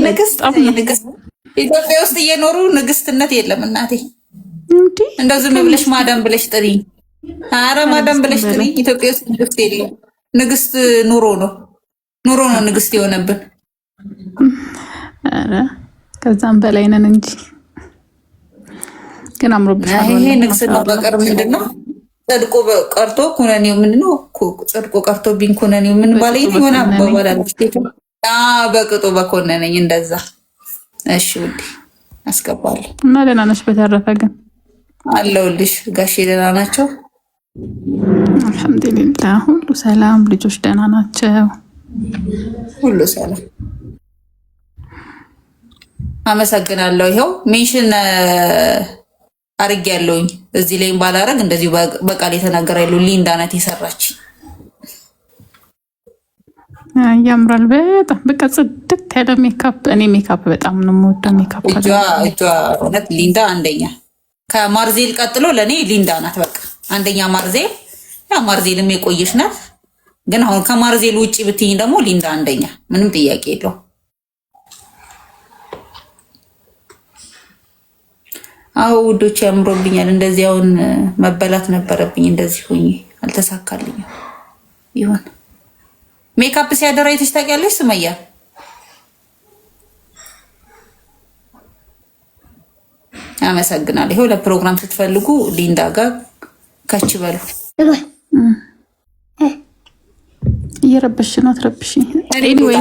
ንግስት ኢትዮጵያ ውስጥ እየኖሩ ንግስትነት የለም እናቴ። እንደው ዝም ብለሽ ማዳም ብለሽ ጥሪ። አረ ማዳም ብለሽ ጥሪ። ኢትዮጵያ ውስጥ ንግስት የለም። ንግስት ኑሮ ነው ንግስት የሆነብን። አረ ከዛም በላይ ነን እንጂ ግን አምሮብሻል። ይሄ ንግስና በቅርብ ምንድነው ጽድቆ ቀርቶ ኩነኔው ምንድነው? ጽድቆ ቀርቶ ቢን ኩነኔው ምን ባለኝ ሆነ አባባላለች። በቅጡ በኮነነኝ እንደዛ። እሺ ውዴ አስገባለሁ እና ደህና ነሽ? በተረፈ ግን አለሁልሽ። ጋሼ ደህና ናቸው? አልሐምዱሊላህ ሁሉ ሰላም። ልጆች ደህና ናቸው? ሁሉ ሰላም አመሰግናለሁ። ይኸው ሜንሽን አድርጌያለሁኝ እዚህ ላይ ባላረግ እንደዚሁ በቃል የተናገረ ያለው ሊንዳ ናት የሰራች። ያምራል በጣም በቃ ጽድት ያለ ሜካፕ። እኔ ሜካፕ በጣም ነው የምወደው። ሜካፕ እጇ እውነት ሊንዳ አንደኛ፣ ከማርዜል ቀጥሎ ለእኔ ሊንዳ ናት በቃ አንደኛ። ማርዜል ያ ማርዜልም የቆየች ናት፣ ግን አሁን ከማርዜል ውጭ ብትይኝ ደግሞ ሊንዳ አንደኛ፣ ምንም ጥያቄ የለው። አዎ ውዶች ያምሮብኛል። እንደዚህ አሁን መበላት ነበረብኝ። እንደዚህ ሆኜ አልተሳካልኝም። ይሁን ሜካፕ ሲያደራ አይተሽ ታውቂያለሽ ሱመያ? አመሰግናለሁ። ይኸው ለፕሮግራም ስትፈልጉ ሊንዳ ጋር ከች በሉ። እየረበሽ ነው አትረብሽ። ኤኒዌይ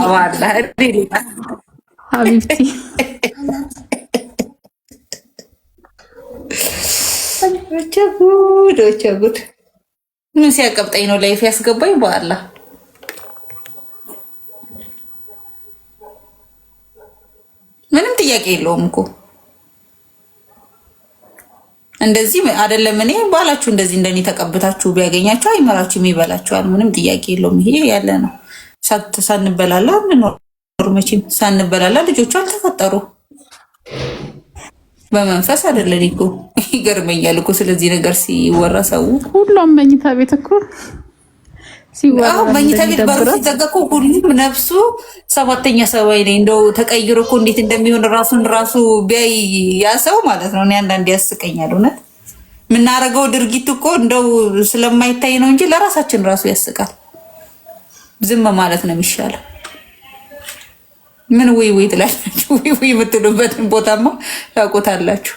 ሀቢብቲ ጉድ ምን ሲያቀብጠኝ ነው ላይፍ ያስገባኝ። በኋላ ምንም ጥያቄ የለውም እኮ እንደዚህ አይደለም። እኔ ባላችሁ እንደዚህ እንደኔ ተቀብታችሁ ቢያገኛችሁ አይመራችሁም፣ ይበላችኋል። ምንም ጥያቄ የለውም። ይሄ ያለ ነው። ሳንበላላ እንኖር መቼም። ሳንበላላ ልጆቹ አልተፈጠሩ በመንፈስ አይደለም እኮ። ይገርመኛል እኮ ስለዚህ ነገር ሲወራ ሰው ሁሉም መኝታ ቤት እኮ ሲወራ መኝታ ቤት በሩ ሲዘጋ እኮ ሁሉም ነፍሱ ሰባተኛ ሰማይ ላይ እንደው ተቀይሮ እኮ እንዴት እንደሚሆን ራሱ ቢያይ ያ ሰው ማለት ነው። እኔ አንዳንዴ ያስቀኛል እውነት። የምናደርገው ድርጊት እኮ እንደው ስለማይታይ ነው እንጂ ለራሳችን ራሱ ያስቃል። ዝም ማለት ነው የሚሻለው። ምን ወይ ትላላችሁ? ወይ የምትሉበትን ቦታማ ታውቁታላችሁ።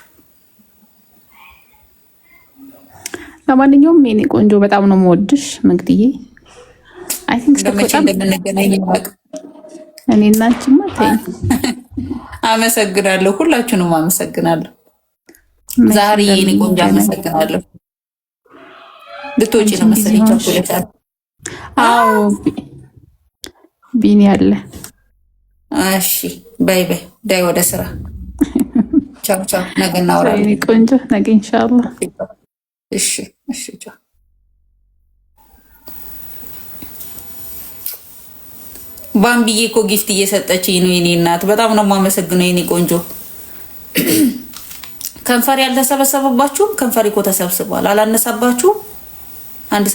ለማንኛውም የኔ ቆንጆ በጣም ነው የምወድሽ መግድዬ። አይ ቲንክ እንደመቼ እንደምንገናኝ እኔ እና አንቺማ ተይ። አመሰግናለሁ፣ ሁላችሁንም አመሰግናለሁ። ዛሬ የኔ ቆንጆ አመሰግናለሁ። ልትወጪ ነው መሰለኝ ቸኮሌት። አዎ ቢኒ አለ። እሺ ባይ ባይ፣ ዳይ ወደ ስራ። ቻው ቻው፣ ነገ እናወራለን። እኔ ቆንጆ ነገ ኢንሻአላህ። እሺ እሺ፣ ቻው። ባምቢዬ እኮ ጊፍት እየሰጠችኝ ነው የኔ እናት። በጣም ነው የማመሰግነው የኔ ቆንጆ። ከንፈር ያልተሰበሰበባችሁም? ከንፈር እኮ ተሰብስቧል። አላነሳባችሁም? አንድ